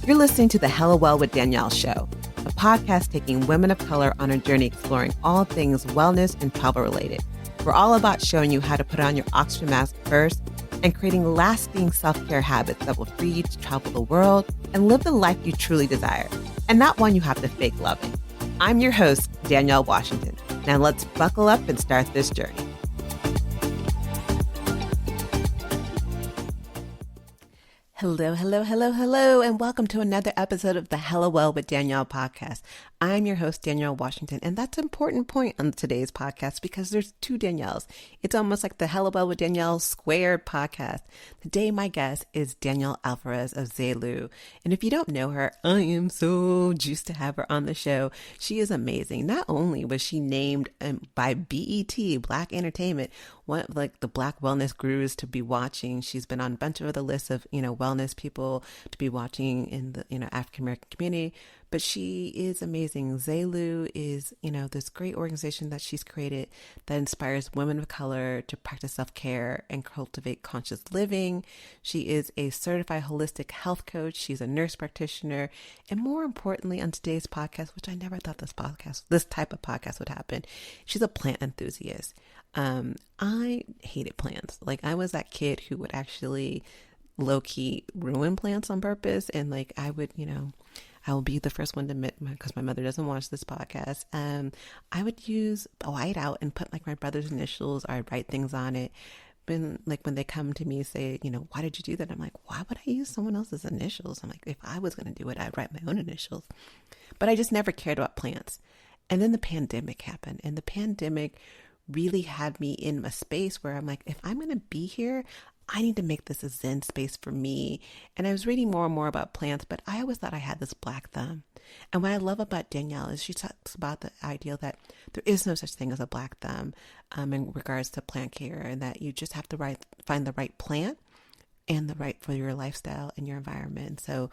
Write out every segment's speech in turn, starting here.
You're listening to the Hella Well with Danielle show, a podcast taking women of color on a journey exploring all things wellness and travel related. We're all about showing you how to put on your oxygen mask first and creating lasting self-care habits that will free you to travel the world and live the life you truly desire, and not one you have to fake loving. I'm your host, Danielle Washington. Now let's buckle up and start this journey. Hello, hello, hello, hello, and welcome to another episode of the Hella Well with Danielle podcast. I'm your host, Danielle Washington, and that's an important point on today's podcast because there's two Danielles. It's almost like the Hella Well with Danielle squared podcast. Today, my guest is Danielle Alvarez of Zelue, and if you don't know her, I am so juiced to have her on the show. She is amazing. Not only was she named by BET, Black Entertainment, one of like the Black wellness gurus to be watching. She's been on a bunch of other lists of, wellness people to be watching in the, African American community, but she is amazing. Zelue is, this great organization that she's created that inspires women of color to practice self-care and cultivate conscious living. She is a certified holistic health coach. She's a nurse practitioner. And more importantly, on today's podcast, which I never thought this type of podcast would happen, she's a plant enthusiast. I hated plants. Like, I was that kid who would actually low-key ruin plants on purpose. And like, I would, I will be the first one to admit, because my mother doesn't watch this podcast, I would use a whiteout and put like my brother's initials, or I'd write things on it. When they come to me and say, why did you do that? I'm like, why would I use someone else's initials? I'm like, if I was going to do it, I'd write my own initials. But I just never cared about plants. And then the pandemic happened, and the pandemic really had me in a space where I'm like, if I'm going to be here, I need to make this a Zen space for me. And I was reading more and more about plants, but I always thought I had this black thumb. And what I love about Danielle is she talks about the idea that there is no such thing as a black thumb in regards to plant care, and that you just have to find the right plant and the right for your lifestyle and your environment. So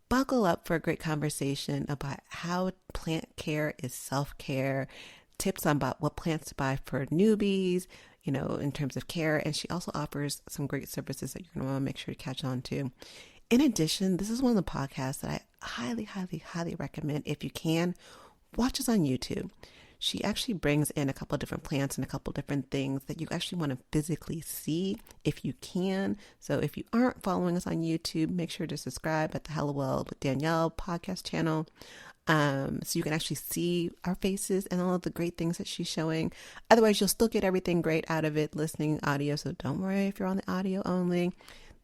buckle up for a great conversation about how plant care is self-care, tips on about what plants to buy for newbies, in terms of care. And she also offers some great services that you're going to want to make sure to catch on to. In addition, this is one of the podcasts that I highly, highly, highly recommend. If you can, watch us on YouTube. She actually brings in a couple of different plants and a couple of different things that you actually want to physically see if you can. So if you aren't following us on YouTube, make sure to subscribe at the Hella Well with Danielle podcast channel. So you can actually see our faces and all of the great things that she's showing. Otherwise, you'll still get everything great out of it listening audio. So don't worry if you're on the audio only.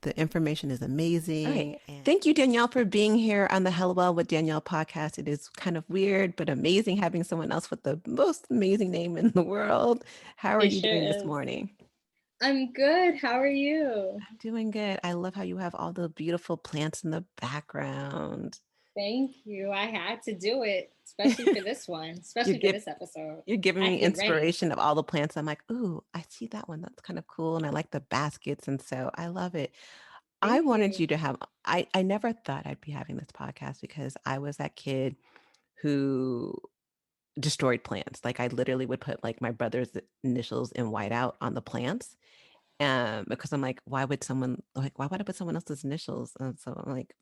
The information is amazing. Right. Thank you, Danielle, for being here on the Hella Well with Danielle podcast. It is kind of weird, but amazing having someone else with the most amazing name in the world. How are you doing this morning? I'm good. How are you? I'm doing good. I love how you have all the beautiful plants in the background. Thank you. I had to do it, especially for this one, especially for this episode. You're giving me inspiration of all the plants. I'm like, ooh, I see that one. That's kind of cool. And I like the baskets. And so I love it. I wanted you to have, I never thought I'd be having this podcast because I was that kid who destroyed plants. Like, I literally would put like my brother's initials in whiteout on the plants. Because I'm like, why would I put someone else's initials? And so I'm like,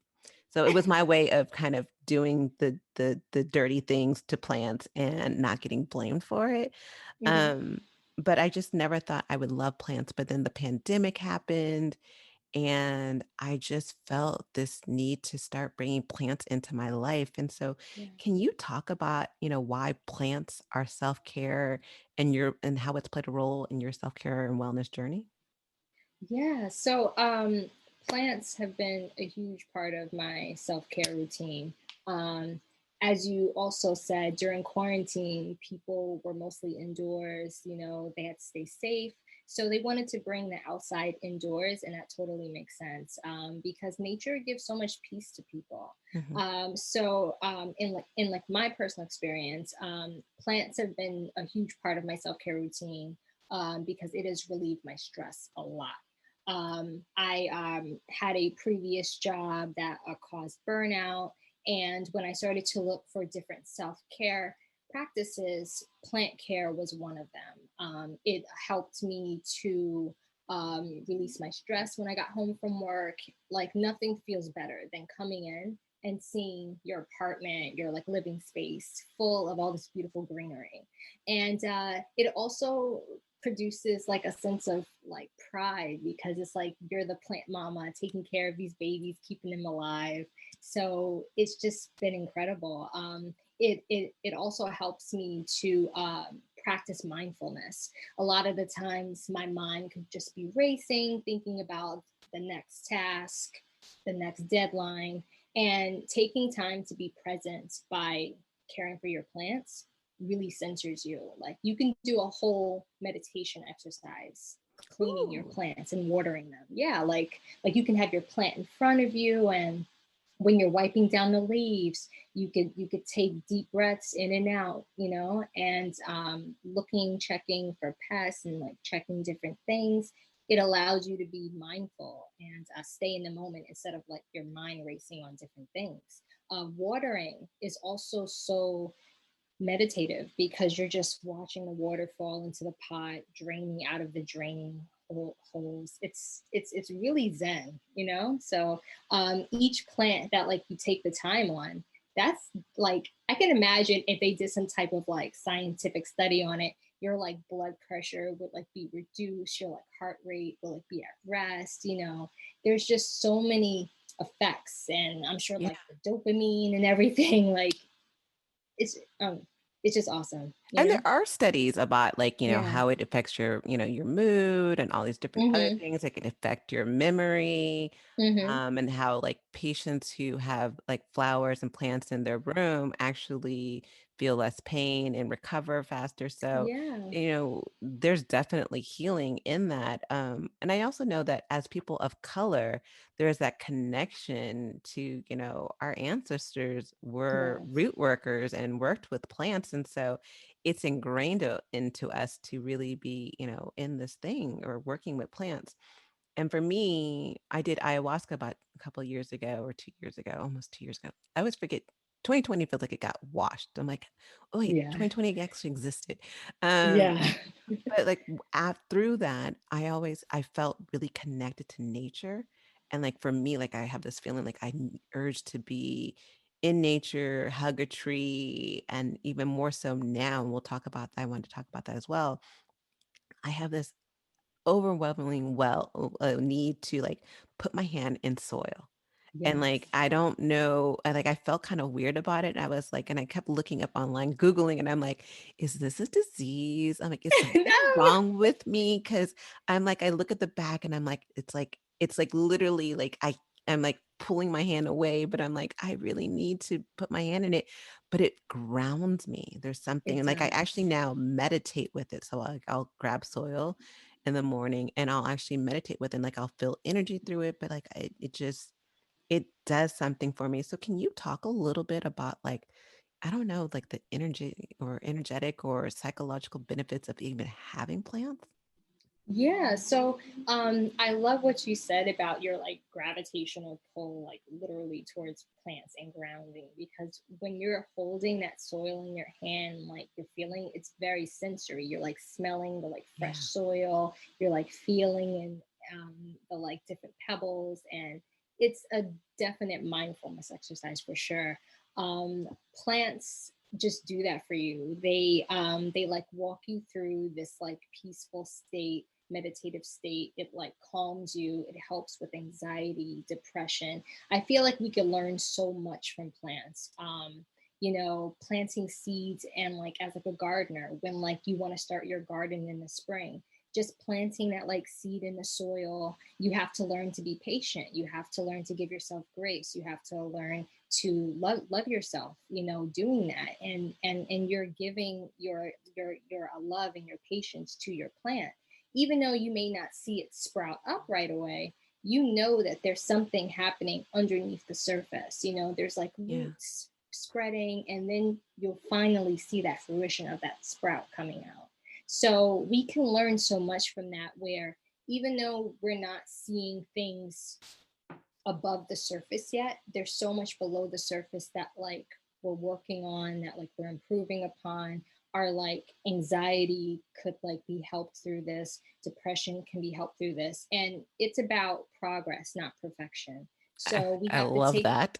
so it was my way of kind of doing the dirty things to plants and not getting blamed for it. Mm-hmm. But I just never thought I would love plants. But then the pandemic happened, and I just felt this need to start bringing plants into my life. And so can you talk about, why plants are self-care and how it's played a role in your self-care and wellness journey? Yeah. So plants have been a huge part of my self-care routine. As you also said, during quarantine, people were mostly indoors, they had to stay safe. So they wanted to bring the outside indoors, and that totally makes sense because nature gives so much peace to people. Mm-hmm. In my personal experience, plants have been a huge part of my self-care routine because it has relieved my stress a lot. I had a previous job that caused burnout. And when I started to look for different self-care practices, plant care was one of them. It helped me to release my stress when I got home from work. Like, nothing feels better than coming in and seeing your apartment, your like living space full of all this beautiful greenery. And it also produces like a sense of like pride, because it's like you're the plant mama taking care of these babies, keeping them alive. So it's just been incredible. It also helps me to practice mindfulness. A lot of the times my mind could just be racing, thinking about the next task, the next deadline, and taking time to be present by caring for your plants really centers you. Like you can do a whole meditation exercise cleaning your Ooh. plants and watering them. Yeah, like you can have your plant in front of you, and when you're wiping down the leaves, you could take deep breaths in and out, and looking, checking for pests and like checking different things. It allows you to be mindful and stay in the moment instead of like your mind racing on different things. Watering is also so meditative because you're just watching the water fall into the pot, draining out of the draining holes. It's really zen. So each plant that like you take the time on, that's like, I can imagine if they did some type of like scientific study on it, your like blood pressure would like be reduced, your like heart rate will like be at rest. There's just so many effects, and I'm sure Yeah. like the dopamine and everything, like it's it's just awesome, you And know? there are studies about like, Yeah. how it affects your mood and all these different other Mhm. things that can affect your memory. Mhm. And how like patients who have like flowers and plants in their room actually feel less pain and recover faster. So, Yeah. there's definitely healing in that. And I also know that as people of color, there's that connection to, our ancestors were Yes. root workers and worked with plants. And so it's ingrained into us to really be, in this thing or working with plants. And for me, I did ayahuasca about a couple of years ago or 2 years ago, almost 2 years ago. I always forget. 2020 feels like it got washed. I'm like, oh wait, Yeah. 2020 actually existed. Um, Yeah. but like through that, I felt really connected to nature. And like for me, like I have this feeling like urge to be in nature, hug a tree, and even more so now, and we'll talk about that. I wanted to talk about that as well. I have this overwhelming need to like put my hand in soil. And like Yes. I don't know, I felt kind of weird about it. I was like, and I kept looking up online, Googling, and I'm like, is this a disease? I'm like, is something No. wrong with me? Because I'm like, I look at the back and I'm like, it's like literally like I'm like pulling my hand away, but I'm like, I really need to put my hand in it. But it grounds me. There's something, It and like I actually does. now meditate with it. So like I'll grab soil in the morning and I'll actually meditate with it. And like I'll feel energy through it, but like it does something for me. So can you talk a little bit about like, I don't know, like the energy or energetic or psychological benefits of even having plants? Yeah, so I love what you said about your like gravitational pull, like literally towards plants and grounding, because when you're holding that soil in your hand, like you're feeling, it's very sensory. You're like smelling the like fresh Yeah. soil, you're like feeling and the like different pebbles, and it's a definite mindfulness exercise for sure. Plants just do that for you. They like walk you through this like peaceful state, meditative state. It like calms you, it helps with anxiety, depression. I feel like we can learn so much from plants. Planting seeds, and like as like a gardener, when like you want to start your garden in the spring, just planting that like seed in the soil, you have to learn to be patient, you have to learn to give yourself grace, you have to learn to love yourself, doing that. And you're giving your love and your patience to your plant. Even though you may not see it sprout up right away, you know that there's something happening underneath the surface. There's like Yeah. roots spreading, and then you'll finally see that fruition of that sprout coming out. So we can learn so much from that, where even though we're not seeing things above the surface yet, there's so much below the surface that like we're working on, that like we're improving upon. Our like anxiety could like be helped through this, depression can be helped through this, and it's about progress, not perfection. So we I have to love take, that.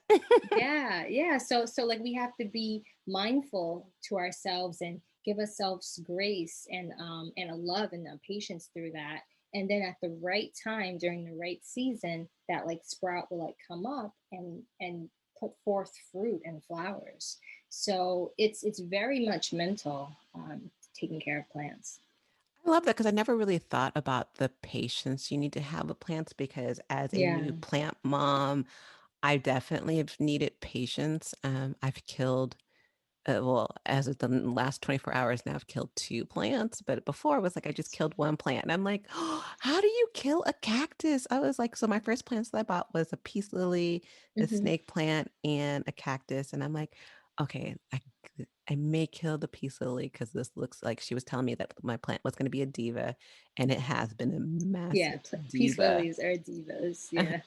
yeah. So like we have to be mindful to ourselves and give ourselves grace and a love and a patience through that. And then at the right time during the right season, that like sprout will like come up and put forth fruit and flowers. So it's very much mental, taking care of plants. I love that because I never really thought about the patience you need to have with plants because as a Yeah. new plant mom, I definitely have needed patience. I've killed well, as of the last 24 hours now, I've killed 2 plants, but before it was like I just killed 1 plant, and I'm like, "Oh, how do you kill a cactus?" I was like so my first plants that I bought was a peace lily, a Hmm. snake plant, and a cactus, and I'm like, "Okay, I may kill the peace lily because this looks like" she was telling me that my plant was gonna be a diva, and it has been a Yeah, massive peace diva. lilies are divas. Yeah.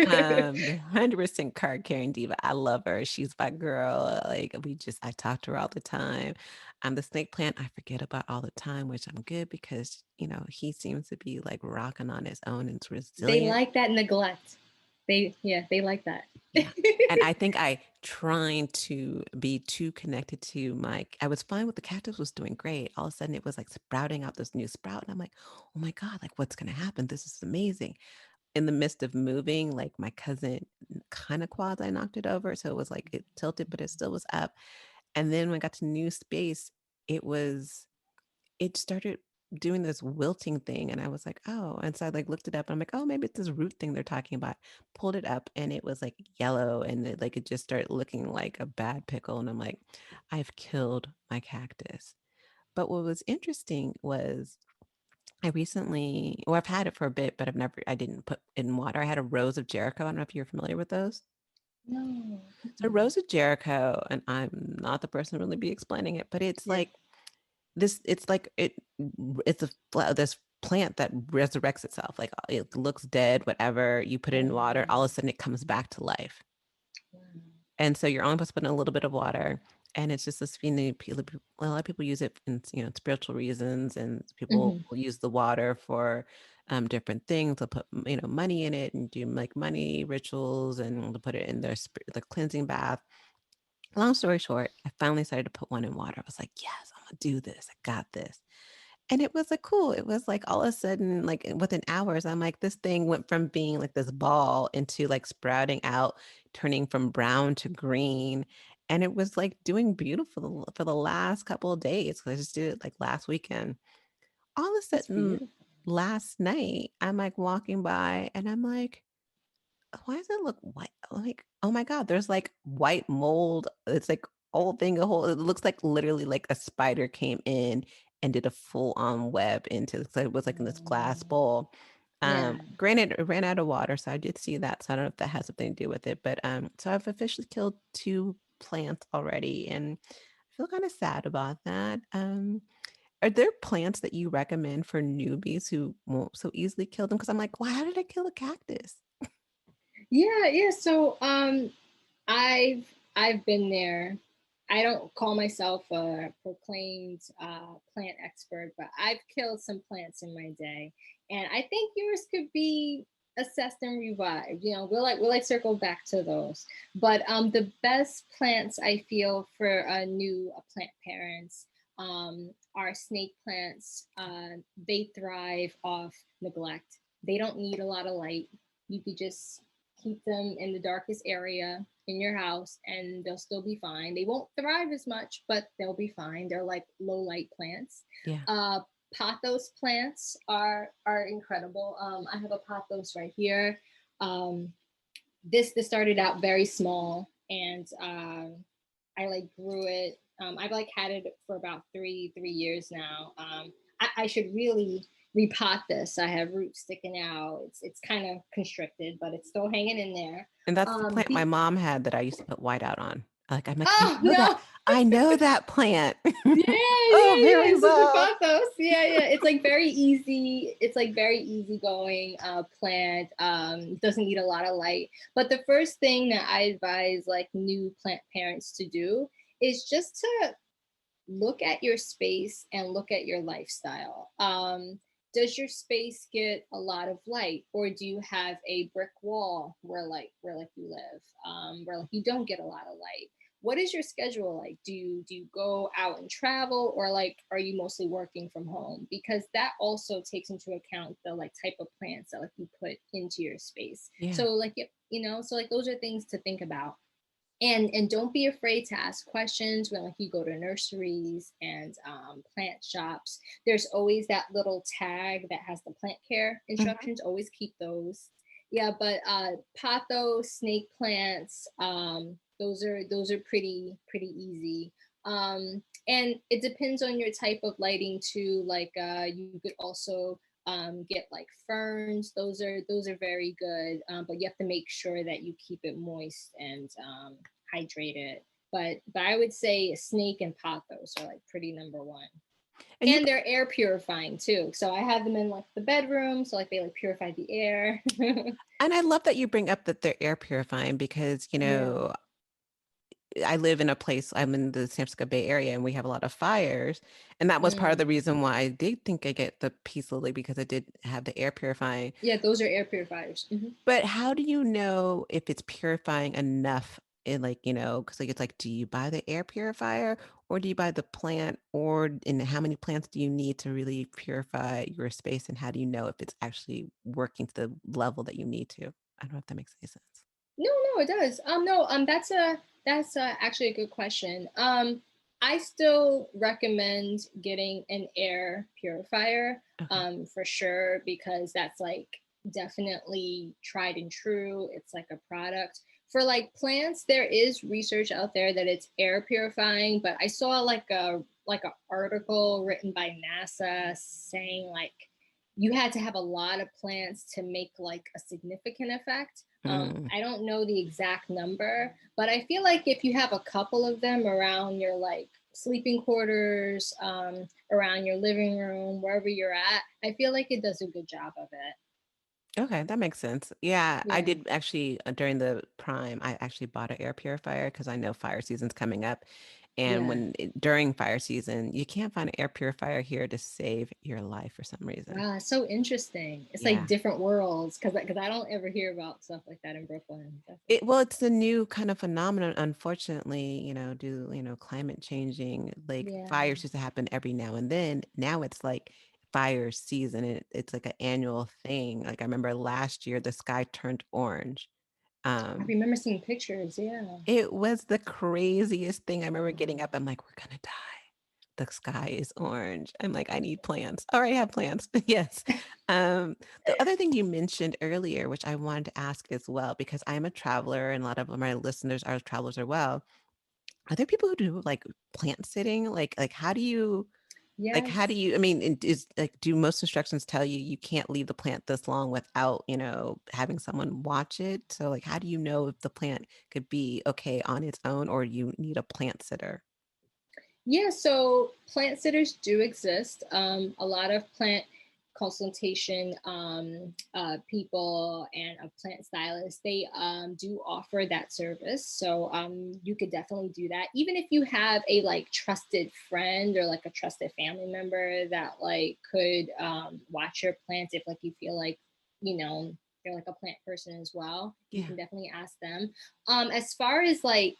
100% card carrying diva. I love her. She's my girl. Like I talk to her all the time. The snake plant, I forget about all the time, which I'm good because, he seems to be like rocking on his own and it's They resilient. like that neglect. They like that. Yeah. And I think I trying to be too connected to I was fine with the cactus was doing great. All of a sudden it was like sprouting out this new sprout. And I'm like, oh my God, like what's going to happen? This is amazing. In the midst of moving, like my cousin kind of quasi knocked it over. So it was like it tilted, but it still was up. And then when I got to new space, it started doing this wilting thing. And I was like, oh. And so I like looked it up and I'm like, oh, maybe it's this root thing they're talking about. Pulled it up and it was like yellow and it just started looking like a bad pickle. And I'm like, I've killed my cactus. But what was interesting was I've had it for a bit, but I didn't put it in water. I had a Rose of Jericho. I don't know if you're familiar with those. No. So Mm-mm. Rose of Jericho, and I'm not the person to really be explaining it, but it's Yeah. like it's this plant that resurrects itself. Like it looks dead, whatever. You put it Oh, in water, all of a sudden it comes back to life. wow. And so you're only supposed to put in a little bit of water. And it's just this, a lot of people use it in, spiritual reasons, and people Hmm. will use the water for different things. They'll put, money in it and do like money rituals and they'll put it in the cleansing bath. Long story short, I finally decided to put one in water. I was like, yes, I'm gonna do this. I got this. And it was like cool. It was like all of a sudden, like within hours, I'm like, this thing went from being like this ball into like sprouting out, turning from brown to green. And it was like doing beautiful for the last couple of days. 'Cause I just did it like last weekend. All of a That's sudden, beautiful. last night, I'm like walking by and I'm like, why does it look white? Like, oh my God, there's like white mold. It's like it looks like literally like a spider came in and did a full on web so it was like in this glass Um, bowl. yeah. Granted, it ran out of water, so I did see that. So I don't know if that has something to do with it. But so I've officially killed 2 plants already, and I feel kind of sad about that. Are there plants that you recommend for newbies who won't so easily kill them? Because I'm like, why how did I kill a cactus? Yeah. So I've been there. I don't call myself a proclaimed plant expert, but I've killed some plants in my day, and I think yours could be assessed and revived. We'll like circle back to those. But the best plants I feel for new plant parents are snake plants. They thrive off neglect. They don't need a lot of light. You could just keep them in the darkest area in your house and they'll still be fine. They won't thrive as much, but they'll be fine. They're like low light plants. Yeah. Uh, Pothos plants are incredible. I have a pothos right here. Um, this started out very small, and I like grew it. I've like had it for about three years now. I should really repot this. I have roots sticking out. It's kind of constricted, but it's still hanging in there. And that's the plant my The mom had that I used to put white out on. I'm like, Oh no. I know that plant. Oh, Yeah. very So the well. pathos, yeah. It's like very easy. It's like very easygoing plant. Doesn't need a lot of light. But the first thing that I advise like new plant parents to do is just to look at your space and look at your lifestyle. does your space get a lot of light, or do you have a brick wall where you live, where like you don't get a lot of light? What is your schedule like? Do you go out and travel, or like are you mostly working from home? Because that also takes into account the like type of plants that like you put into your space. Yeah. So like so like those are things to think about. And don't be afraid to ask questions when like you go to nurseries and plant shops. There's always that little tag that has the plant care Hmm. instructions. Always keep those. Yeah, but pothos, snake plants, those are pretty easy. And it depends on your type of lighting too. Like you could also get like ferns. Those are very good, but you have to make sure that you keep it moist and hydrated. But I would say snake and pothos are like pretty number one. And you And they're air purifying too. So I have them in like the bedroom, so like they like purify the air. and I love that you bring up that they're air purifying because, Yeah. I live in a place, I'm in the San Francisco Bay Area, and we have a lot of fires. And that was part of the Mm. reason why I did think I get the peace lily because it did have the air purifying. Yeah, those are air purifiers. Hmm. But how do you know if it's purifying enough? In like, because like it's like, do you buy the air purifier or do you buy the plant, or and how many plants do you need to really purify your space? And how do you know if it's actually working to the level that you need to? I don't know if that makes any sense. No, no, it does. No, that's actually a good question. I still recommend getting an air purifier, Okay. for sure, because that's like definitely tried and true. It's like a product. For like plants, there is research out there that it's air purifying, but I saw like a article written by NASA saying like you had to have a lot of plants to make like a significant effect. Mm. I don't know the exact number, but I feel like if you have a couple of them around your like sleeping quarters, around your living room, wherever you're at, I feel like it does a good job of it. Okay, that makes sense. Yeah, I Yeah. did actually during the prime, I actually bought an air purifier because I know fire season's coming up. And Yeah. during fire season, you can't find an air purifier here to save your life for some reason. Wow, so interesting. It's like Yeah. different worlds because I don't ever hear about stuff like that in Brooklyn. That's Well, interesting. it's a new kind of phenomenon, unfortunately, due, climate changing, like Yeah. fires used to happen every now and then. Now it's like fire season. It's like an annual thing. Like I remember last year, the sky turned orange. I Um, remember seeing pictures. Yeah. It was the craziest thing. I remember getting Wow. up. I'm like, we're gonna die. The sky is orange. I'm like, I need plants. All right, I have plants. Yes. Um, the other thing you mentioned earlier, which I wanted to ask as well, because I'm a traveler and a lot of my listeners are travelers as well. Are there people who do like plant sitting? Like how do Yes. you, I mean, is like, do most instructions tell you you can't leave the plant this long without, having someone watch it? So like, how do you know if the plant could be okay on its own or you need a plant sitter? Yeah, so plant sitters do exist. A lot of plant consultation people and a plant stylist, they do offer that service. So you could definitely do that. Even if you have a like trusted friend or like a trusted family member that like could watch your plants if like you feel like, you know, they're like a plant person as well. You Yeah. can definitely ask them. As far as like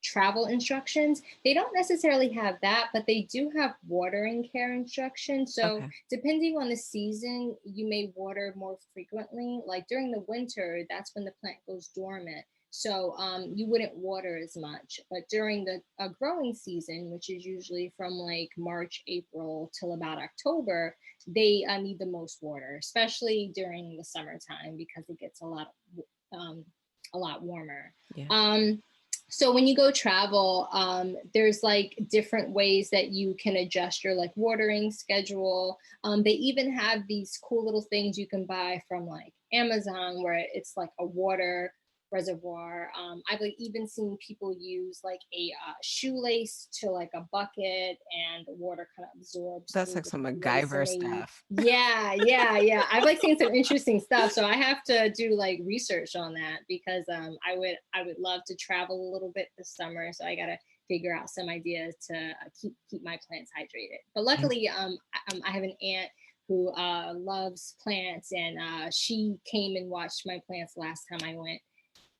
travel instructions. They don't necessarily have that, but they do have watering care instructions. So, Okay. depending on the season, you may water more frequently. Like during the winter, that's when the plant goes dormant. So, you wouldn't water as much. But during the growing season, which is usually from like March, April till about October, they need the most water, especially during the summertime because it gets um, a lot warmer. Yeah. Um, so when you go travel, there's like different ways that you can adjust your like watering schedule. They even have these cool little things you can buy from like Amazon where it's like a water reservoir. I've like even seen people use like a shoelace to like a bucket, and the water kind of absorbs That's through like the some lace, and MacGyver they stuff. yeah, yeah, yeah. I've like seen some interesting stuff, so I have to do like research on that because I would love to travel a little bit this summer, so I gotta figure out some ideas to keep my plants hydrated. But And luckily, I have an aunt who loves plants, and she came and watched my plants last time I went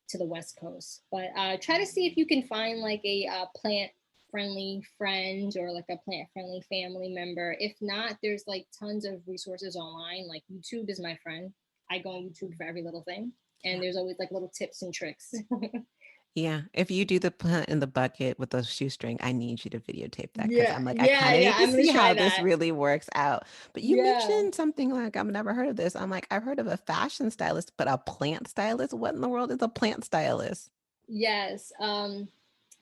to the West Coast. But try to see if you can find like a plant friendly friend or like a plant friendly family member. If not, there's like tons of resources online. Like YouTube is my friend. I go on YouTube for every little thing, and Yeah. there's always like little tips and tricks. Yeah, if you do the plant in the bucket with the shoestring, I need you to videotape that because Yeah, I'm like, I yeah, kind of yeah. need to I'm gonna see try how this that. really works out. But you Yeah. mentioned something like, I've never heard of this. I'm like, I've heard of a fashion stylist, but a plant stylist? What in the world is a plant stylist? Yes.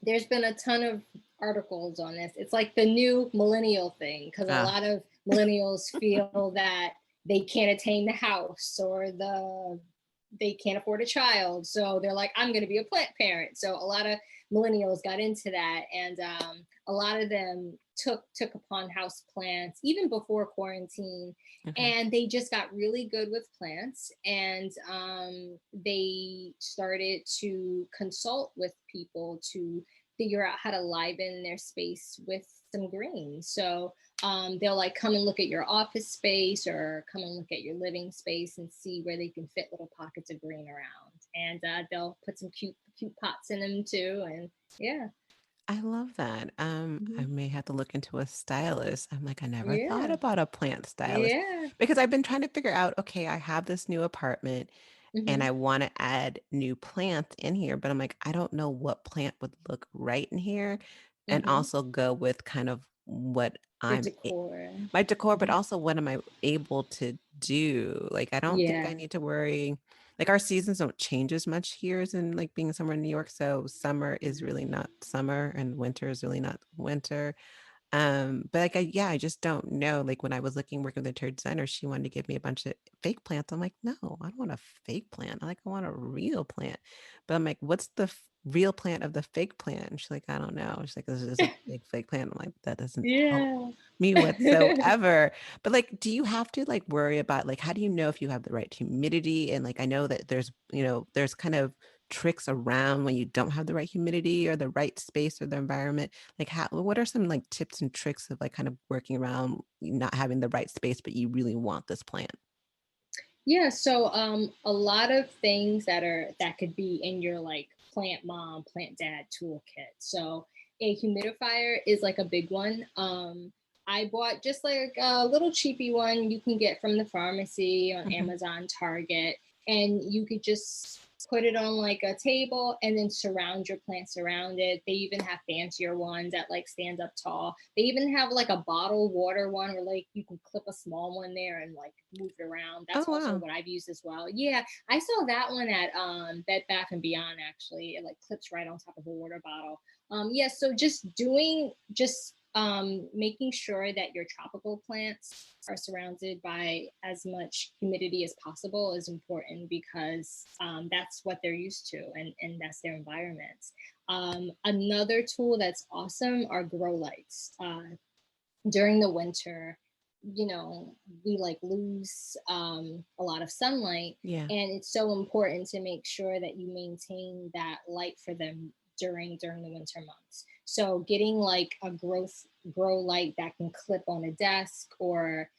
There's been a ton of articles on this. It's like the new millennial thing because a Ah, lot of millennials feel that they can't attain the house or they can't afford a child, so they're like, I'm going to be a plant parent. So a lot of millennials got into that, and a lot of them took upon house plants even before quarantine, okay. and they just got really good with plants, and they started to consult with people to figure out how to liven their space with some green. So they'll like come and look at your office space or come and look at your living space and see where they can fit little pockets of green around. And they'll put some cute pots in them too. And yeah. I love that. I Mm-hmm. may have to look into a stylist. I'm like, I never thought Yeah. about a plant stylist Yeah. because I've been trying to figure out, okay, I have this new apartment and Mm-hmm. I want to add new plants in here, but I'm like, I don't know what plant would look right in here and Mm-hmm. also go with kind of what Your decor. my decor, but Mm-hmm. also what am I able to do? Like, I don't think I Yeah. need to worry. Like, our seasons don't change as much here as in like being somewhere in New York. So summer is really not summer and winter is really not winter. But like yeah, I just don't know. Like when I was looking working with the interior designer, she wanted to give me a bunch of fake plants. I'm like, no, I don't want a fake plant. I want a real plant. But I'm like, what's the real plant of the fake plant? And she's like, I don't know. She's like, this is a big fake plant. I'm like, that doesn't help Yeah. me whatsoever. But like, do you have to like worry about like how do you know if you have the right humidity? And like I know that there's, there's kind of tricks around when you don't have the right humidity or the right space or the environment. Like how what are some like tips and tricks of like kind of working around not having the right space, but you really want this plant? Yeah, so a lot of things that could be in your like plant mom, plant dad toolkit. So a humidifier is like a big one. I bought just like a little cheapy one you can get from the pharmacy on Mhm. Amazon, Target, and you could just put it on like a table and then surround your plants around it. They even have fancier ones that like stand up tall. They even have like a bottled water one where like you can clip a small one there and like move it around. Oh That's also wow. what I've used as well. Yeah, I saw that one at Bed Bath and Beyond actually. It like clips right on top of a water bottle. Yeah, so just making sure that your tropical plants are surrounded by as much humidity as possible is important because that's what they're used to, and that's their environment. Another tool that's awesome are grow lights. During the winter, you know, we like lose a lot of sunlight, Yeah. and it's so important to make sure that you maintain that light for them during the winter months. So getting like a grow light that can clip on a desk, or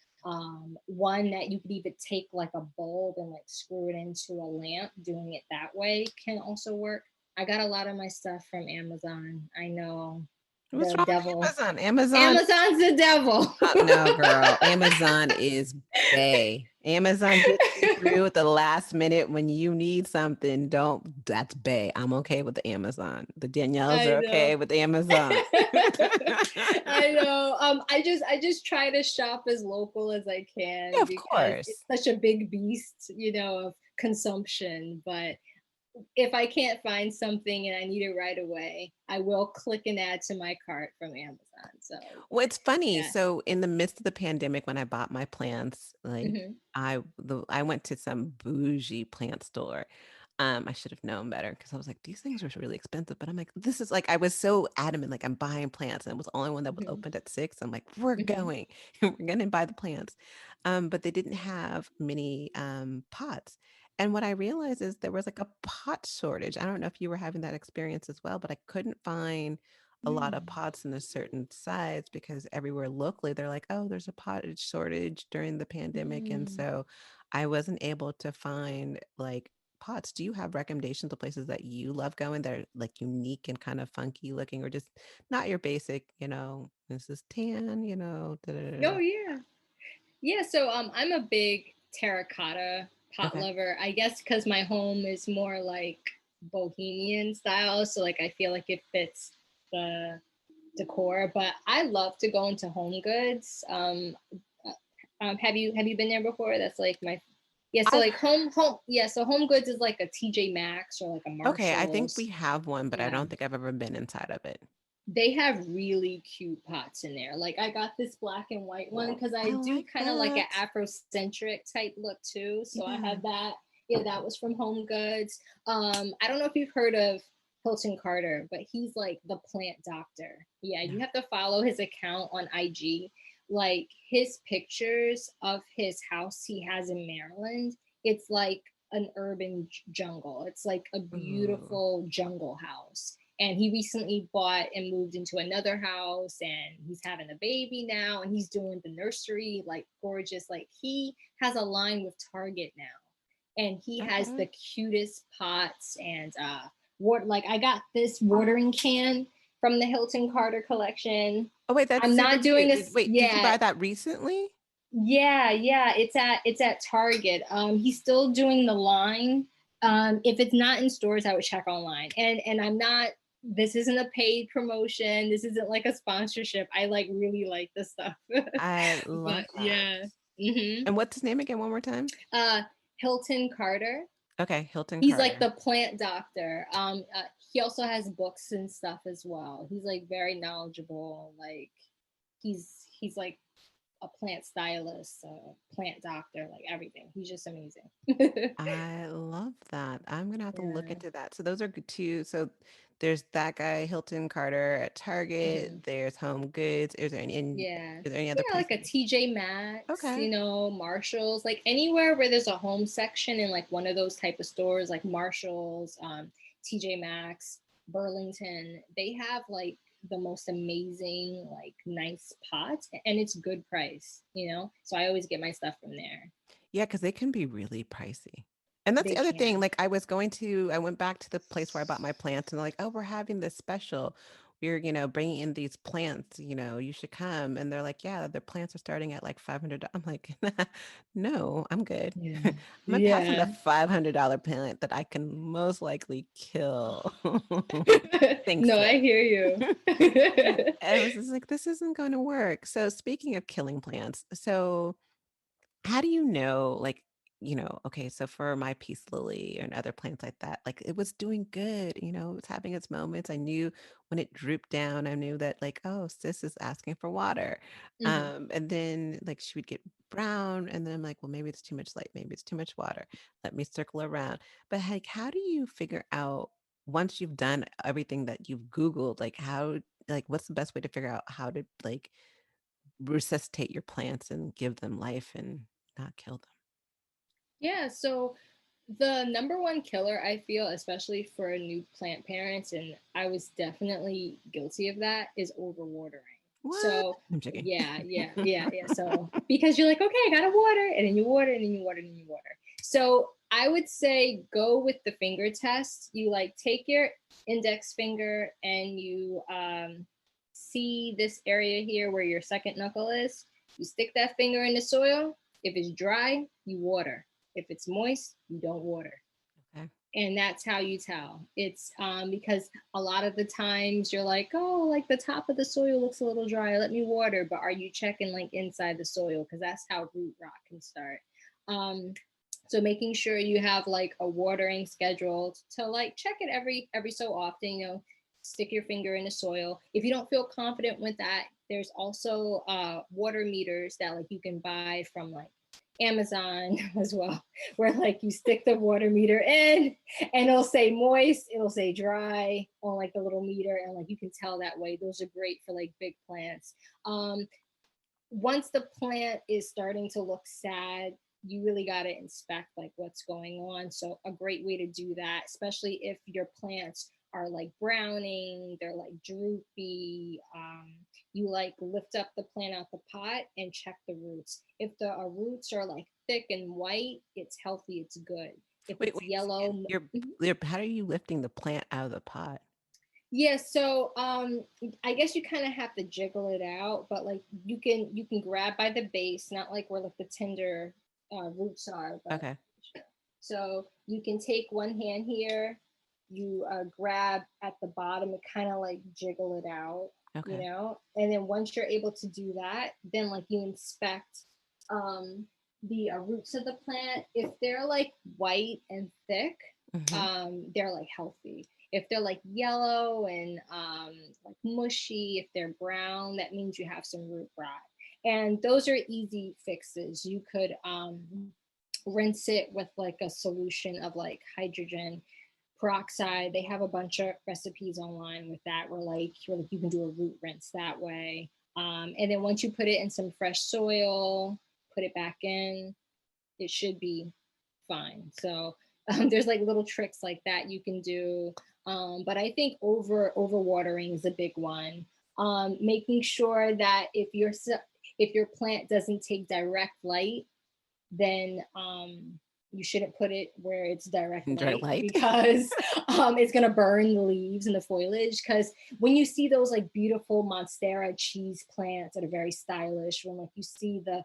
one that you could even take like a bulb and like screw it into a lamp, doing it that way can also work. I got a lot of my stuff from Amazon. I know, What's the wrong with devil. Amazon? Amazon Amazon's the devil. no, girl. Amazon is Bay. Amazon gets you through at the last minute when you need something. Don't, that's Bay. I'm okay with the Amazon. The Danielles I are know. okay with Amazon. I know. I just try to shop as local as I Yeah, can of because course. it's such a big beast, of consumption. But if I can't find something and I need it right away, I will click and add to my cart from Amazon. So Well, it's funny. yeah. So in the midst of the pandemic, when I bought my plants, like Hmm. I went to some bougie plant store. I should have known better because I was like, these things are really expensive. But I'm like, this is like I was so adamant, like I'm buying plants, and it was the only one that was Hmm. opened at 6. I'm like, we're Hmm. going, we're gonna buy the plants. But they didn't have many pots. And what I realized is there was like a pot shortage. I don't know if you were having that experience as well, but I couldn't find a lot of Mm. pots in a certain size because everywhere locally they're like, oh, there's a pottage shortage during the pandemic. And Mm. so I wasn't able to find like pots. Do you have recommendations of places that you love going that are like unique and kind of funky looking or just not your basic, this is tan, da, da, da, Oh da. yeah. Yeah, so I'm a big terracotta pot Okay. lover. I guess because my home is more like bohemian style, so like I feel like it fits the decor. But I love to go into Home Goods. Uh, have you been there before? That's like my yeah. So I've like home yeah. So Home Goods is like a TJ Maxx or like a Okay, I think we Marshalls. have one, but I Yeah, don't think I've ever been inside of it. they have really cute pots in there. Like I got this black and white one because I I do like kind of like an that. Afrocentric type look too. So I Yeah. have that. Yeah, that was from Home Goods. I don't know if you've heard of Hilton Carter, but he's like the plant doctor. Yeah, you No. have to follow his account on IG. Like his pictures of his house he has in Maryland, it's like an urban jungle. It's like a Ooh. beautiful jungle house, and he recently bought and moved into another house, and he's having a baby now, and he's doing the nursery like gorgeous. Like he has a line with Target now, and he has Okay. the cutest pots and water. Like I got this watering can from the Hilton Carter collection. Oh, wait, that's I'm super not doing cute. a Wait, did you yeah. buy that recently? Yeah, it's at Target. He's still doing the line. If it's not in stores, I would check online. And I'm not. This isn't a paid promotion. This isn't like a sponsorship. I like really like this stuff. I But love that. yeah. hmm And what's his name again, one more time? Uh, Hilton Carter. Okay, Hilton He's like Carter. the plant doctor. He also has books and stuff as well. He's like very knowledgeable. Like he's like a plant stylist, a plant doctor, like everything. He's just amazing. I love that. I'm gonna have to look Yeah. into that. So those are good too. So there's that guy, Hilton Carter at hmm Target. There's Home Goods. Yeah. Is there any other Yeah, like a places? TJ Maxx, Okay. Marshalls, like anywhere where there's a home section in like one of those type of stores, like Marshalls, TJ Maxx, Burlington, they have like the most amazing, like nice pots, and it's good price. So I always get my stuff from there. Yeah, because they can be really pricey. And that's They the other thing. can. Like I went back to the place where I bought my plants and they're like, oh, we're having this special. We're, bringing in these plants, you should come. And they're like, yeah, the plants are starting at like $500. I'm like, no, I'm good. Yeah. I'm not passing the Yeah. $500 plant that I can most likely kill. Thanks, No, though. I hear you. And I was just like, this isn't going to work. So speaking of killing plants, so how do you know, like, okay, so for my peace lily and other plants like that, like it was doing good, it was having its moments. I knew when it drooped down, I knew that like, oh, sis is asking for water. hmm And then like she would get brown, and then I'm like, well, maybe it's too much light, maybe it's too much water. Let me circle around. But like, how do you figure out once you've done everything that you've Googled, like what's the best way to figure out how to like resuscitate your plants and give them life and not kill them? Yeah, so the number one killer I feel, especially for new plant parents, and I was definitely guilty of that, is overwatering. What? So I'm joking. yeah. So because you're like, okay, I gotta water, and then you water, and then you water, and then you water. So I would say go with the finger test. You like take your index finger and you see this area here where your second knuckle is. You stick that finger in the soil. If it's dry, you water. If it's moist, you don't water. Okay. And that's how you tell. It's because a lot of the times you're like, oh, like the top of the soil looks a little dry. Let me water. But are you checking like inside the soil? Because that's how root rot can start. Um, so making sure you have like a watering schedule to like check it every so often. Stick your finger in the soil. If you don't feel confident with that, there's also water meters that like you can buy from like Amazon as well, where like you stick the water meter in and it'll say moist, it'll say dry on like the little meter, and like you can tell that way. Those are great for like big plants. Once the plant is starting to look sad, you really got to inspect like what's going on. So a great way to do that, especially if your plants are like browning, they're like droopy. You like lift up the plant out the pot and check the roots. If the roots are like thick and white, it's healthy, it's good. If Wait, it's wait a second. yellow, mhm. How are you lifting the plant out of the pot? Yeah, so I guess you kind of have to jiggle it out, but like you can grab by the base, not like where like the tender roots are, but Okay. so you can take one hand here, you grab at the bottom and kind of like jiggle it out, Okay. and then once you're able to do that, then like you inspect um, the roots of the plant. If they're like white and thick, Hmm. they're like healthy. If they're like yellow and like mushy, if they're brown, that means you have some root rot. And those are easy fixes. You could rinse it with like a solution of like hydrogen peroxide. They have a bunch of recipes online with that where like you can do a root rinse that way. And then once you put it in some fresh soil, put it back in, it should be fine. So there's like little tricks like that you can do. But I think overwatering is a big one. Making sure that if your plant doesn't take direct light, then you shouldn't put it where it's direct Dry light light. because it's going to burn the leaves and the foliage. Because when you see those like beautiful Monstera cheese plants that are very stylish, when like you see the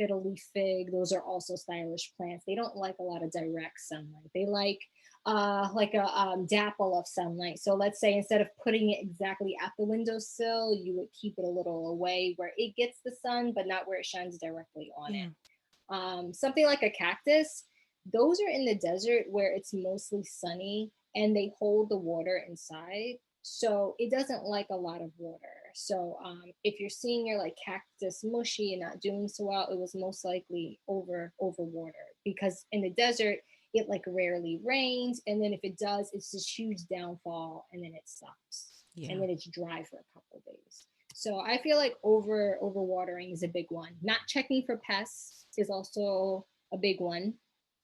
fiddly fig, those are also stylish plants. They don't like a lot of direct sunlight. They like a dapple of sunlight. So let's say instead of putting it exactly at the windowsill, you would keep it a little away where it gets the sun, but not where it shines directly on Yeah. it. Something like a cactus, those are in the desert where it's mostly sunny and they hold the water inside. So it doesn't like a lot of water. So if you're seeing your like cactus mushy and not doing so well, it was most likely overwatered because in the desert it like rarely rains, and then if it does, it's this huge downfall and then it stops and Yeah. then it's dry for a couple of days. So I feel like overwatering is a big one. Not checking for pests is also a big one.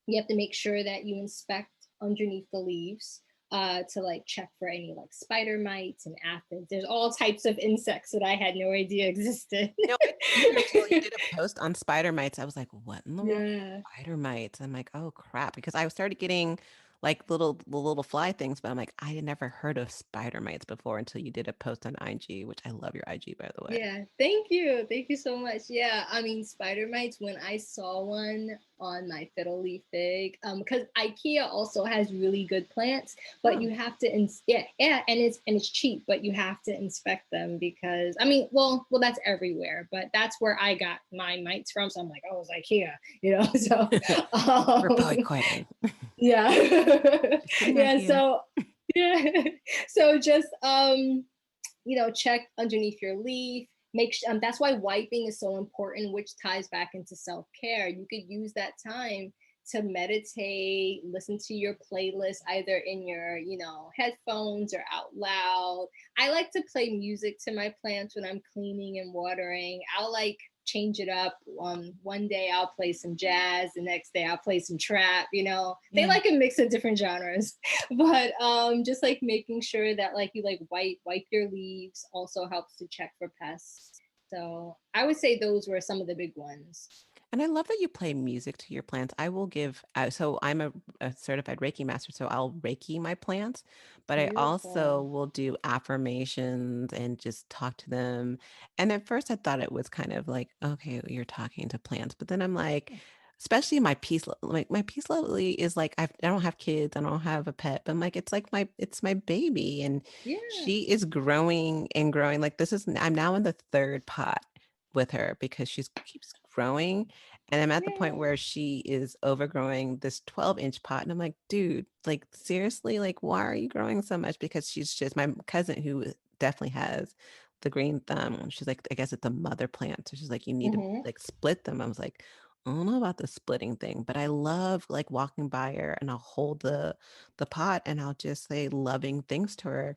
You have to make sure that you inspect underneath the leaves to like check for any like spider mites and aphids. There's all types of insects that I had no idea existed. I didn't either until you did a post on spider mites. I was like, what in the world? Yeah. Spider mites. I'm like, oh crap. Because I started getting like little fly things, but I'm like, I had never heard of spider mites before until you did a post on IG, which I love your IG, by the way. Yeah, thank you. Thank you so much. Yeah, I mean, spider mites, when I saw one on my fiddle leaf fig, because IKEA also has really good plants, but Oh, you have to, yeah, and it's cheap, but you have to inspect them because, I mean, well, that's everywhere, but that's where I got my mites from. So I'm like, oh, it's IKEA, so, we're probably um, quitting. yeah, Just kidding, yeah, IKEA. so, yeah, so just, check underneath your leaf. Make sure that's why wiping is so important, which ties back into self care. You could use that time to meditate, listen to your playlist either in your, headphones or out loud. I like to play music to my plants when I'm cleaning and watering. I'll like change it up. One day I'll play some jazz, the next day I'll play some trap. They Yeah. like a mix of different genres. But just like making sure that like you like wipe your leaves also helps to check for pests. So I would say those were some of the big ones. And I love that you play music to your plants. I will give, so I'm a certified Reiki master, so I'll Reiki my plants, but I also Beautiful. will do affirmations and just talk to them. And at first I thought it was kind of like, okay, you're talking to plants, but then I'm like, especially like my peace lily is like, I don't have kids, I don't have a pet, but I'm like, it's like it's my baby. And Yeah. she is growing and growing. Like I'm now in the third pot with her because she's keeps growing, and I'm at the point Yeah. where she is overgrowing this 12-inch pot. And I'm like, dude, like seriously, like why are you growing so much? Because she's just my cousin who definitely has the green thumb. She's like, I guess it's a mother plant. So she's like, you need to Mm-hmm. like split them. I was like, I don't know about the splitting thing, but I love like walking by her and I'll hold the pot and I'll just say loving things to her.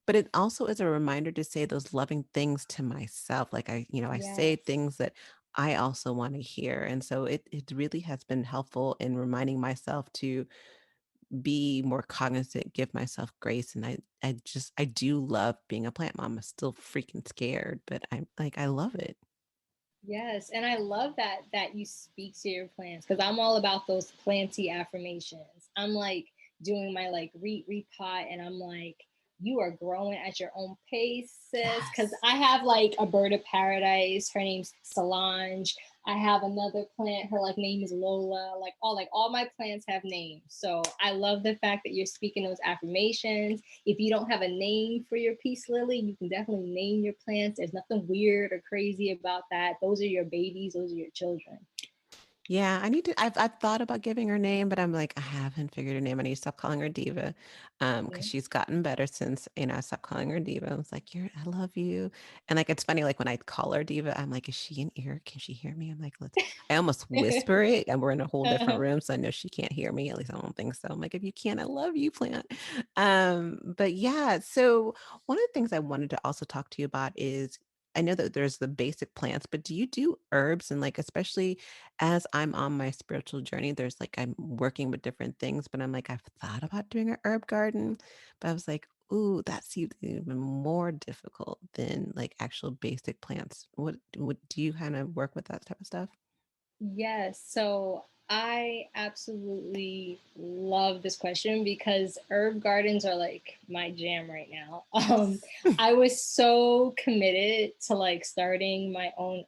But it also is a reminder to say those loving things to myself. Like I say Yes. things that I also want to hear. And so it really has been helpful in reminding myself to be more cognizant, give myself grace. And I do love being a plant mom. I'm still freaking scared, but I'm like, I love it. Yes, and I love that you speak to your plants because I'm all about those planty affirmations. I'm like doing my like repot, and I'm like, you are growing at your own pace, sis. Because Yes. I have like a bird of paradise. Her name's Solange. I have another plant. Her like name is Lola. Like all my plants have names. So I love the fact that you're speaking those affirmations. If you don't have a name for your peace lily, you can definitely name your plants. There's nothing weird or crazy about that. Those are your babies, those are your children. Yeah, I need to. I've thought about giving her name, but I'm like, I haven't figured her name. I need to stop calling her Diva, because Mhm. she's gotten better since I stopped calling her Diva. I was like, I love you, and like it's funny, like when I call her Diva, I'm like, is she in ear? Can she hear me? I'm like, let's. I almost whisper it, and we're in a whole different room, so I know she can't hear me. At least I don't think so. I'm like, if you can't, I love you, plant. But yeah, so one of the things I wanted to also talk to you about is. I know that there's the basic plants, but do you do herbs and like especially as I'm on my spiritual journey, there's like I'm working with different things, but I'm like, I've thought about doing an herb garden, but I was like, ooh, that seems even more difficult than like actual basic plants. What do you kind of work with that type of stuff? Yes, so I absolutely love this question because herb gardens are like my jam right now. I was so committed to like starting my own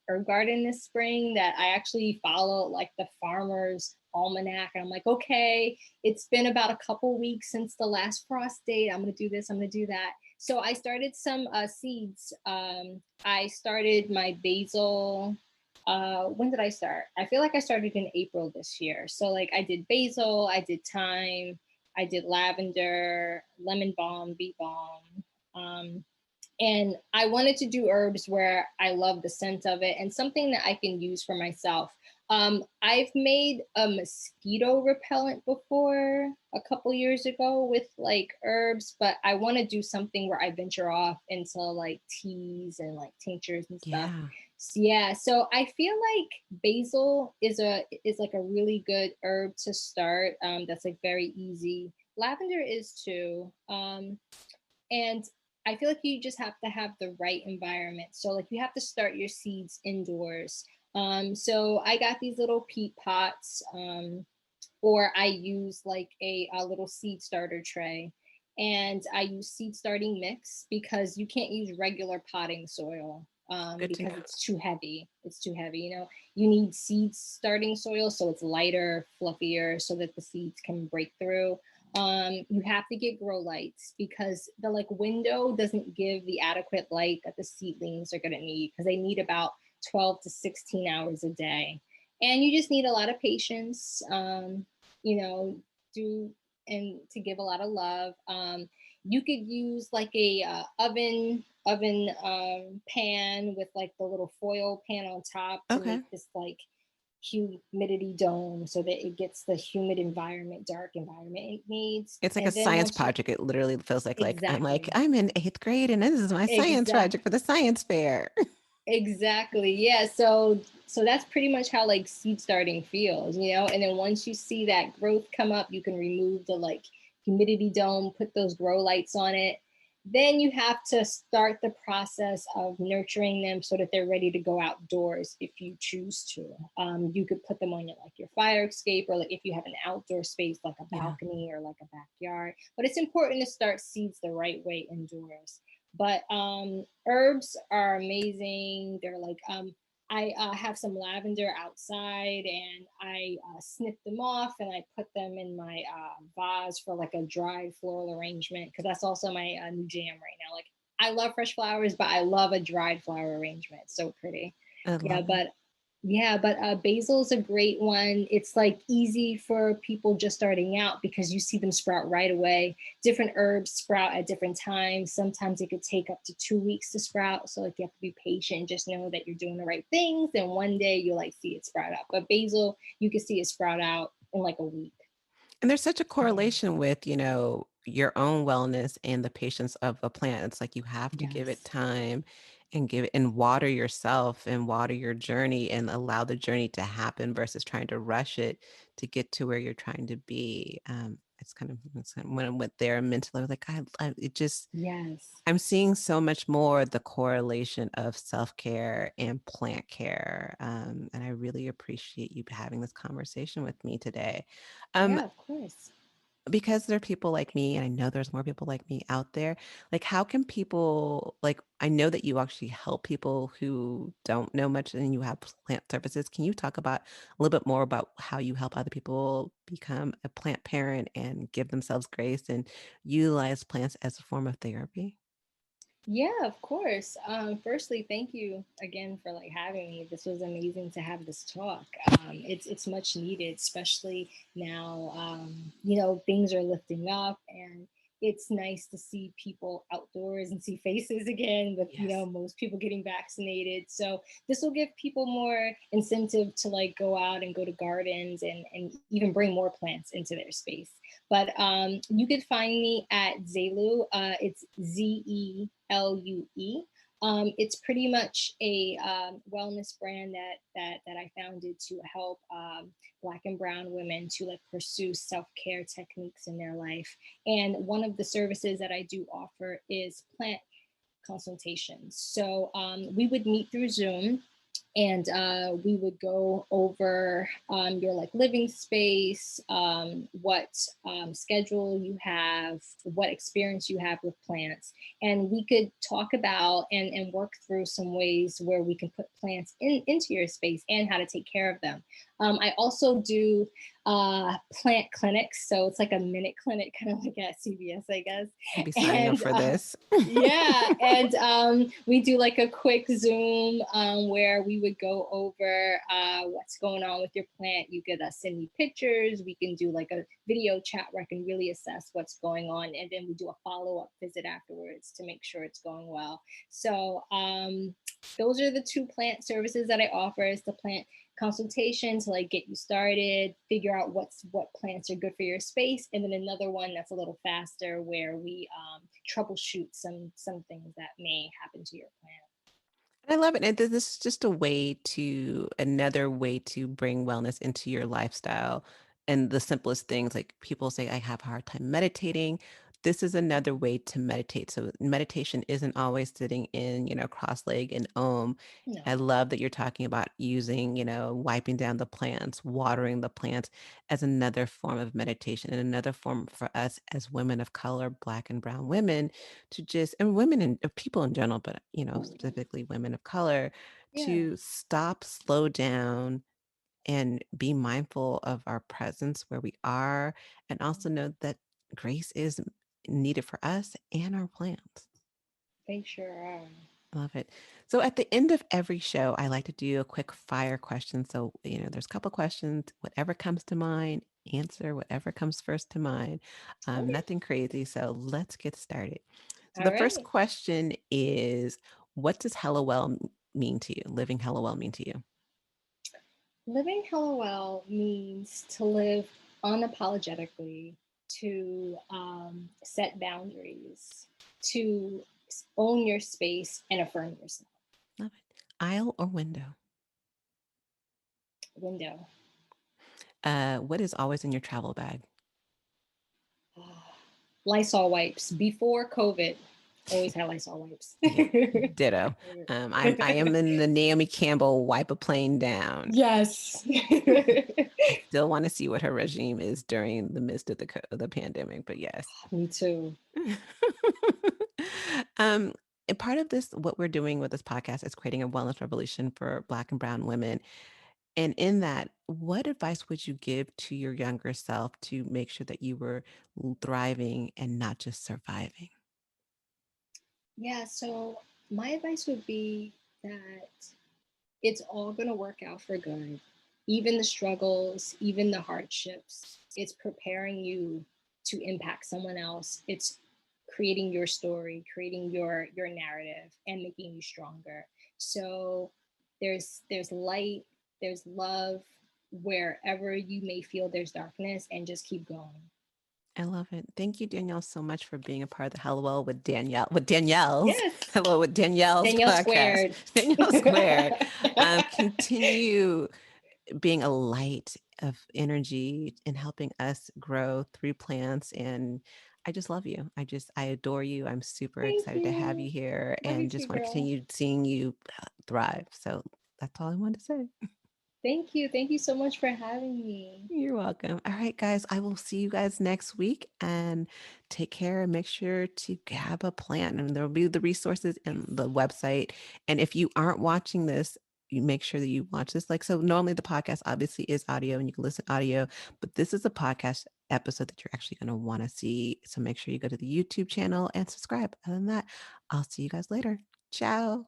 herb garden this spring that I actually follow like the farmer's almanac. And I'm like, okay, it's been about a couple weeks since the last frost date. I'm gonna do this, I'm gonna do that. So I started some seeds. I started my basil. When did I start? I feel like I started in April this year. So like I did basil, I did thyme, I did lavender, lemon balm, beet balm. Um, and I wanted to do herbs where I love the scent of it and something that I can use for myself. I've made a mosquito repellent before a couple years ago with like herbs, but I want to do something where I venture off into like teas and like tinctures and stuff. Yeah. So, yeah, so I feel like basil is like a really good herb to start. That's like very easy. Lavender is too. And I feel like you just have to have the right environment. So like you have to start your seeds indoors. So I got these little peat pots, or I use like a little seed starter tray. And I use seed starting mix because you can't use regular potting soil, Good to because know. it's too heavy. It's too heavy. You know, you need seed starting soil so it's lighter, fluffier, so that the seeds can break through. You have to get grow lights because the like window doesn't give the adequate light that the seedlings are going to need because they need about 12 to 16 hours a day. And you just need a lot of patience, you know, do and to give a lot of love. You could use like a oven pan with like the little foil pan on top to Okay. make this like humidity dome so that it gets the humid environment, dark environment it needs. It's like a And then science once you project. It literally feels like I'm like exactly, I'm in eighth grade and this is my science exactly, project for the science fair. exactly, yeah. So that's pretty much how like seed starting feels, you know. And then once you see that growth come up, you can remove the like humidity dome, put those grow lights on it. Then you have to start the process of nurturing them so that they're ready to go outdoors if you choose to. You could put them on your fire escape, or like if you have an outdoor space like a Yeah. balcony or like a backyard. But it's important to start seeds the right way indoors. But herbs are amazing. They're like I have some lavender outside, and I snip them off and I put them in my vase for like a dried floral arrangement because that's also my new jam right now. Like I love fresh flowers, but I love a dried flower arrangement. It's so pretty. I Yeah, love it. but basil is a great one. It's like easy for people just starting out because you see them sprout right away. Different herbs sprout at different times. Sometimes it could take up to 2 weeks to sprout. So like you have to be patient. Just know that you're doing the right things, and one day you'll like see it sprout out. But basil, you can see it sprout out in like a week. And there's such a Yeah. correlation with, your own wellness and the patience of a plant. It's like you have to give it Yes. time and give it and water yourself and water your journey and allow the journey to happen versus trying to rush it to get to where you're trying to be. when I went there mentally, I was like, it just, Yes. I'm seeing so much more the correlation of self care and plant care. And I really appreciate you having this conversation with me today. Um, Yeah, of course. because there are people like me, and I know there's more people like me out there. Like, how can people, like, I know that you actually help people who don't know much and you have plant services. Can you talk about a little bit more about how you help other people become a plant parent and give themselves grace and utilize plants as a form of therapy? Yeah, of course. Firstly, thank you again for like having me. This was amazing to have this talk. It's much needed, especially now. Things are lifting up, and it's nice to see people outdoors and see faces again. With Yes. most people getting vaccinated, so this will give people more incentive to like go out and go to gardens and even bring more plants into their space. But you could find me at Zelue. It's Zelue. It's pretty much a wellness brand that I founded to help Black and Brown women to like pursue self care techniques in their life. And one of the services that I do offer is plant consultations. So we would meet through Zoom, and we would go over your like living space, what schedule you have, what experience you have with plants, and we could talk about and work through some ways where we can put plants into your space and how to take care of them. I also do plant clinics, so it's like a minute clinic, kind of like at CVS, I guess. I'll be signing up And for this. yeah, and we do like a quick Zoom where we would go over what's going on with your plant. You could send me pictures. We can do like a video chat where I can really assess what's going on, and then we do a follow-up visit afterwards to make sure it's going well. So those are the two plant services that I offer: is the plant consultation to like get you started, figure out what plants are good for your space, and then another one that's a little faster where we troubleshoot some things that may happen to your plant. I love it. And this is just another way to bring wellness into your lifestyle. And the simplest things, like people say, I have a hard time meditating. This is another way to meditate. So meditation isn't always sitting in, cross leg and om. I No. love that you're talking about using, wiping down the plants, watering the plants as another form of meditation and another form for us as women of color, Black and Brown women to just, and women and people in general, but specifically women of color, Yeah. to stop, slow down, and be mindful of our presence where we are, and also know that grace is needed for us and our plants. They sure are. Love it. So at the end of every show, I like to do a quick fire question. So, there's a couple questions, whatever comes to mind, answer whatever comes first to mind. Okay. Nothing crazy. So let's get started. So the All first right. question is, what does hello well mean to you? Living hello well mean to you? Living hella well means to live unapologetically, to set boundaries, to own your space and affirm yourself. Love it. Aisle or window? Window. What is always in your travel bag? Lysol wipes. Before COVID, always had Lysol wipes. Yeah, ditto. I am in the Naomi Campbell wipe a plane down. Yes. I still want to see what her regime is during the midst of the pandemic, but yes. Me too. um, and part of this, what we're doing with this podcast is creating a wellness revolution for Black and Brown women. And in that, what advice would you give to your younger self to make sure that you were thriving and not just surviving? Yeah, so my advice would be that it's all going to work out for good. Even the struggles, even the hardships, it's preparing you to impact someone else. It's creating your story, creating your narrative and making you stronger. So there's light, there's love wherever you may feel there's darkness, and just keep going. I love it. Thank you, Danielle, so much for being a part of the Hello Well with Danielle, with Danielle's Yes. Hello with Danielle's Danielle podcast. squared. Danielle Squared. Continue being a light of energy in helping us grow through plants. And I just love you. I adore you. I'm super Thank excited to have you. you here Love you and too, just want to girl. continue seeing you thrive. So that's all I wanted to say. Thank you. Thank you so much for having me. You're welcome. All right, guys, I will see you guys next week, and take care and make sure to have a plan. And there will be the resources and the website. And if you aren't watching this, you make sure that you watch this. Like, so normally the podcast obviously is audio and you can listen audio, but this is a podcast episode that you're actually going to want to see. So make sure you go to the YouTube channel and subscribe. Other than that, I'll see you guys later. Ciao.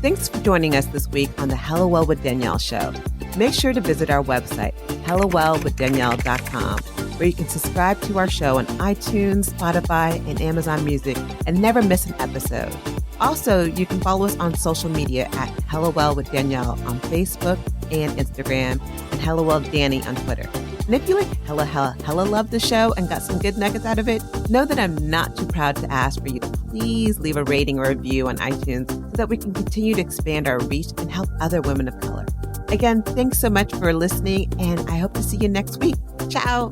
Thanks for joining us this week on the Hello Well with Danielle show. Make sure to visit our website, hellowellwithdanielle.com, where you can subscribe to our show on iTunes, Spotify, and Amazon Music and never miss an episode. Also, you can follow us on social media at Hello Well with Danielle on Facebook and Instagram, and Hello Well Danny on Twitter. And if you like hella love the show and got some good nuggets out of it, know that I'm not too proud to ask for you to please leave a rating or review on iTunes so that we can continue to expand our reach and help other women of color. Again, thanks so much for listening, and I hope to see you next week. Ciao.